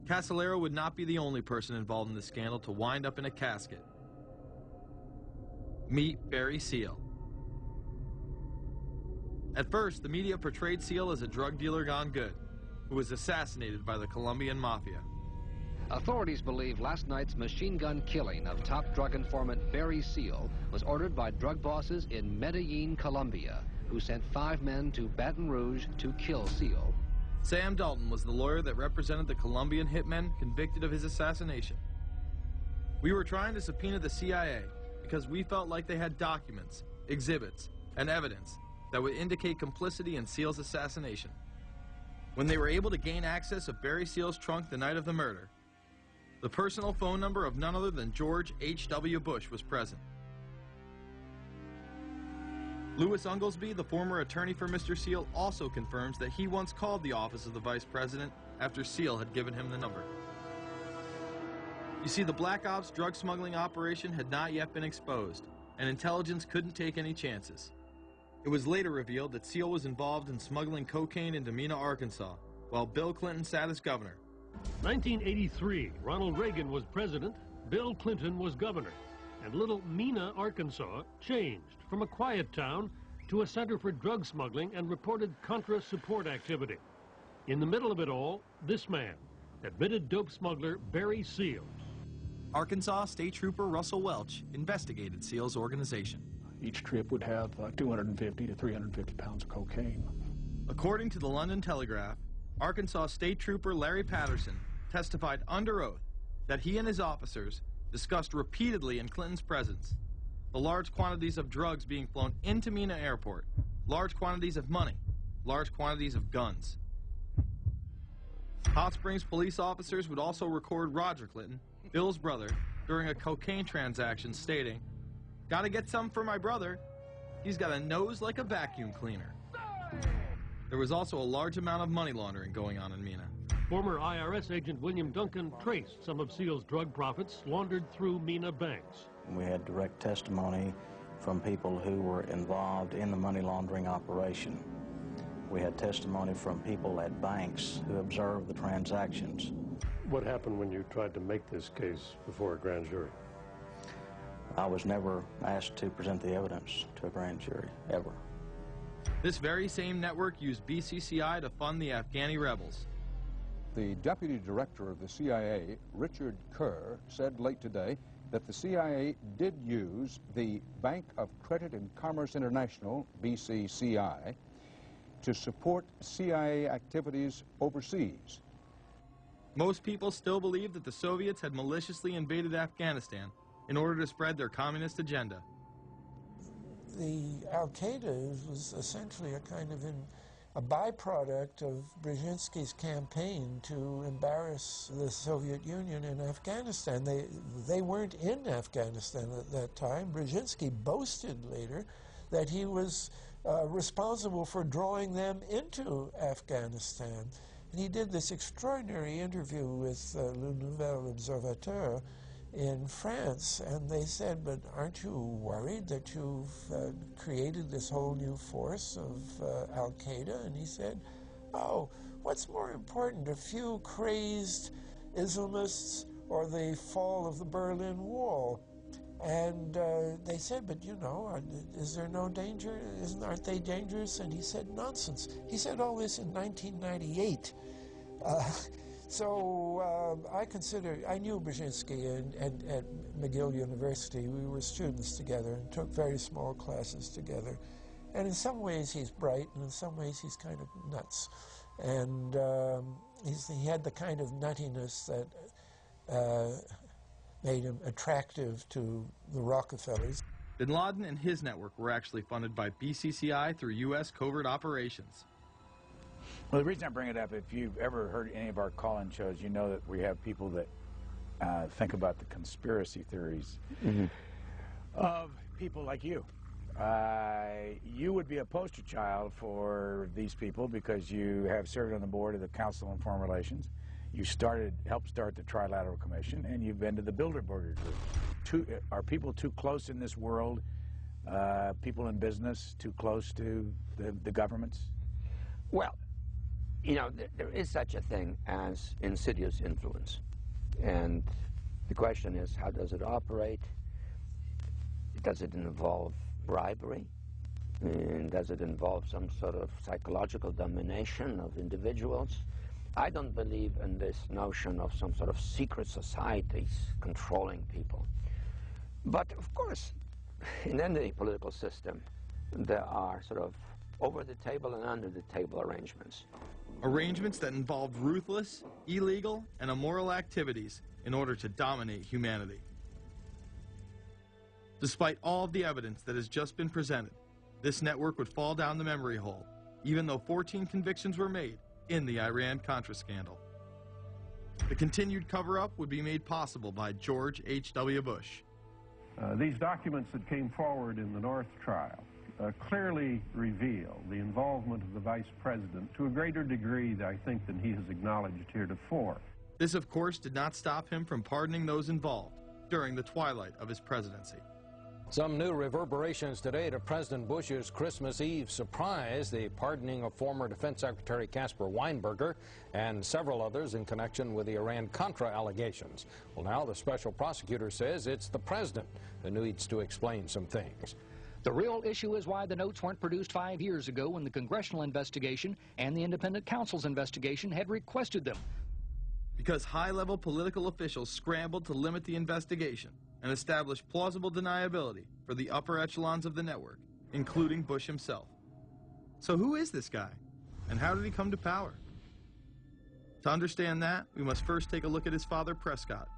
Casillero would not be the only person involved in the scandal to wind up in a casket. Meet Barry Seal. At first, the media portrayed Seal as a drug dealer gone good, who was assassinated by the Colombian mafia. Authorities believe last night's machine gun killing of top drug informant Barry Seal was ordered by drug bosses in Medellin, Colombia, who sent 5 men to Baton Rouge to kill Seal. Sam Dalton was the lawyer that represented the Colombian hitmen convicted of his assassination. We were trying to subpoena the CIA because we felt like they had documents, exhibits, and evidence that would indicate complicity in Seal's assassination. When they were able to gain access of Barry Seal's trunk the night of the murder, the personal phone number of none other than George H.W. Bush was present. Louis Unglesby, the former attorney for Mr. Seal, also confirms that he once called the office of the vice president after Seal had given him the number. You see, the Black Ops drug smuggling operation had not yet been exposed, and intelligence couldn't take any chances. It was later revealed that Seal was involved in smuggling cocaine into Mena, Arkansas, while Bill Clinton sat as governor. 1983, Ronald Reagan was president, Bill Clinton was governor, and little Mena, Arkansas changed from a quiet town to a center for drug smuggling and reported Contra support activity. In the middle of it all, this man, admitted dope smuggler Barry Seal. Arkansas State Trooper Russell Welch investigated Seal's organization. Each trip would have 250 to 350 pounds of cocaine. According to the London Telegraph, Arkansas State Trooper Larry Patterson testified under oath that he and his officers discussed repeatedly in Clinton's presence the large quantities of drugs being flown into Mena Airport, large quantities of money, large quantities of guns. Hot Springs police officers would also record Roger Clinton, Bill's brother, during a cocaine transaction stating, "Gotta get some for my brother. He's got a nose like a vacuum cleaner." There was also a large amount of money laundering going on in Mena. Former IRS agent William Duncan traced some of Seal's drug profits laundered through Mena banks. We had direct testimony from people who were involved in the money laundering operation. We had testimony from people at banks who observed the transactions. What happened when you tried to make this case before a grand jury? I was never asked to present the evidence to a grand jury, ever. This very same network used BCCI to fund the Afghani rebels. The deputy director of the CIA, Richard Kerr, said late today that the CIA did use the Bank of Credit and Commerce International, BCCI, to support CIA activities overseas. Most people still believe that the Soviets had maliciously invaded Afghanistan in order to spread their communist agenda. The Al-Qaeda was essentially a kind of a byproduct of Brzezinski's campaign to embarrass the Soviet Union in Afghanistan. They weren't in Afghanistan at that time. Brzezinski boasted later that he was responsible for drawing them into Afghanistan. And he did this extraordinary interview with Le Nouvel Observateur in France, and they said, "But aren't you worried that you've created this whole new force of Al-Qaeda?" And he said, "Oh, what's more important, a few crazed Islamists or the fall of the Berlin Wall?" And they said, "But you know, is there no danger? Aren't they dangerous?" And he said, "Nonsense." He said all this in 1998. So I knew Brzezinski at McGill University. We were students together and took very small classes together. And in some ways he's bright, and in some ways he's kind of nuts. And he had the kind of nuttiness that made him attractive to the Rockefellers. Bin Laden and his network were actually funded by BCCI through U.S. covert operations. Well, the reason I bring it up, if you've ever heard any of our call-in shows, you know that we have people that think about the conspiracy theories of people like you. You would be a poster child for these people because you have served on the board of the Council on Foreign Relations. You helped start the Trilateral Commission, and you've been to the Bilderberger Group. Are people too close in this world, people in business, too close to the governments? Well, You know, there is such a thing as insidious influence. And the question is, how does it operate? Does it involve bribery? And does it involve some sort of psychological domination of individuals? I don't believe in this notion of some sort of secret societies controlling people. But of course, in any political system, there are sort of over-the-table and under-the-table arrangements. Arrangements that involved ruthless, illegal, and immoral activities in order to dominate humanity. Despite all of the evidence that has just been presented, this network would fall down the memory hole, even though 14 convictions were made in the Iran-Contra scandal. The continued cover-up would be made possible by George H.W. Bush. These documents that came forward in the North trial clearly reveal the involvement of the Vice President to a greater degree, I think, than he has acknowledged heretofore. This, of course, did not stop him from pardoning those involved during the twilight of his presidency. Some new reverberations today to President Bush's Christmas Eve surprise, the pardoning of former Defense Secretary Caspar Weinberger and several others in connection with the Iran-Contra allegations. Well, now the special prosecutor says it's the president who needs to explain some things. The real issue is why the notes weren't produced 5 years ago when the congressional investigation and the independent counsel's investigation had requested them. Because high-level political officials scrambled to limit the investigation and establish plausible deniability for the upper echelons of the network, including Bush himself. So who is this guy, and how did he come to power? To understand that, we must first take a look at his father, Prescott.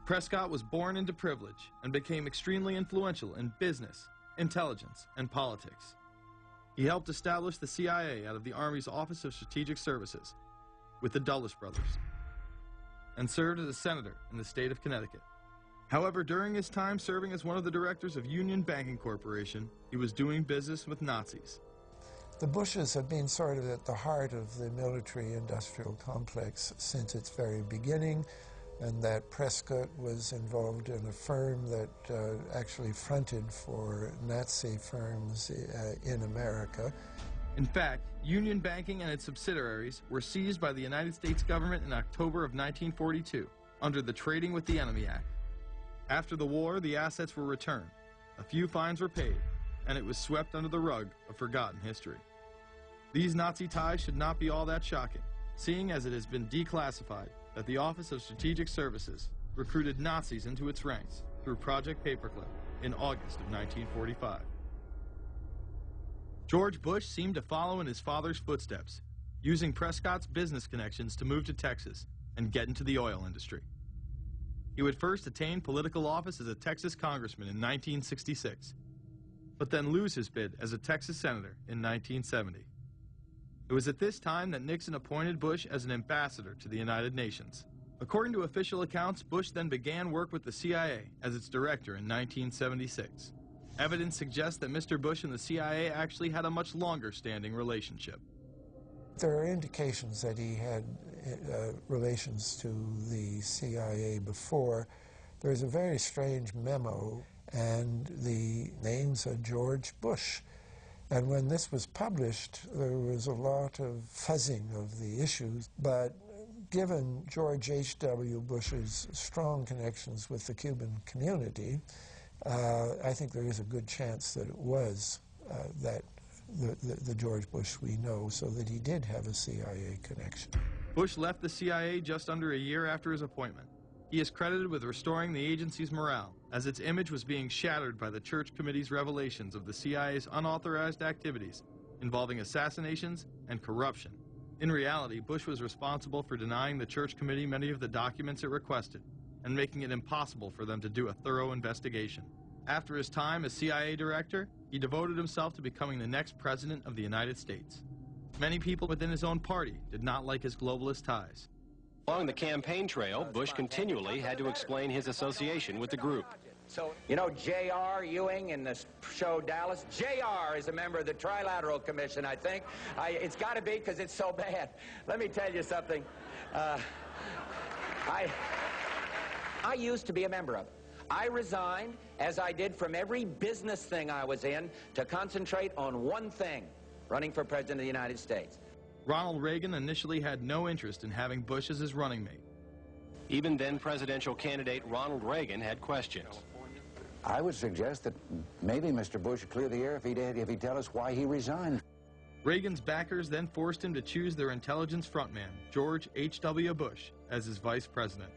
Prescott was born into privilege and became extremely influential in business, intelligence, and politics. He helped establish the CIA out of the Army's Office of Strategic Services with the Dulles brothers, and served as a senator in the state of Connecticut. However, during his time serving as one of the directors of Union Banking Corporation, he was doing business with Nazis. The Bushes have been sort of at the heart of the military-industrial complex since its very beginning, and that Prescott was involved in a firm that actually fronted for Nazi firms in America. In fact, Union Banking and its subsidiaries were seized by the United States government in October of 1942 under the Trading with the Enemy Act. After the war, the assets were returned, a few fines were paid, and it was swept under the rug of forgotten history. These Nazi ties should not be all that shocking, seeing as it has been declassified that the Office of Strategic Services recruited Nazis into its ranks through Project Paperclip in August of 1945. George Bush seemed to follow in his father's footsteps, using Prescott's business connections to move to Texas and get into the oil industry. He would first attain political office as a Texas congressman in 1966, but then lose his bid as a Texas senator in 1970. It was at this time that Nixon appointed Bush as an ambassador to the United Nations. According to official accounts, Bush then began work with the CIA as its director in 1976. Evidence suggests that Mr. Bush and the CIA actually had a much longer-standing relationship. There are indications that he had relations to the CIA before. There's a very strange memo, and the names are George Bush. And when this was published, there was a lot of fuzzing of the issues, but given George H.W. Bush's strong connections with the Cuban community, I think there is a good chance that it was the George Bush we know, so that he did have a CIA connection. Bush left the CIA just under a year after his appointment. He is credited with restoring the agency's morale, as its image was being shattered by the Church Committee's revelations of the CIA's unauthorized activities involving assassinations and corruption. In reality, Bush was responsible for denying the Church Committee many of the documents it requested and making it impossible for them to do a thorough investigation. After his time as CIA director, he devoted himself to becoming the next president of the United States. Many people within his own party did not like his globalist ties. Along the campaign trail, Bush continually had to explain his association with the group. So, you know J.R. Ewing in the show Dallas? J.R. is a member of the Trilateral Commission, I think. It's got to be because it's so bad. Let me tell you something. I used to be a member of it. I resigned, as I did from every business thing I was in, to concentrate on one thing, running for President of the United States. Ronald Reagan initially had no interest in having Bush as his running mate. Even then presidential candidate Ronald Reagan had questions. I would suggest that maybe Mr. Bush would clear the air if he'd tell us why he resigned. Reagan's backers then forced him to choose their intelligence frontman, George H.W. Bush, as his vice president.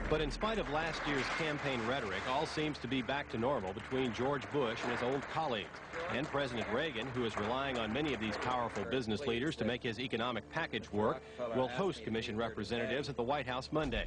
But in spite of last year's campaign rhetoric, all seems to be back to normal between George Bush and his old colleagues, and President Reagan, who is relying on many of these powerful business leaders to make his economic package work, will host commission representatives at the White House Monday.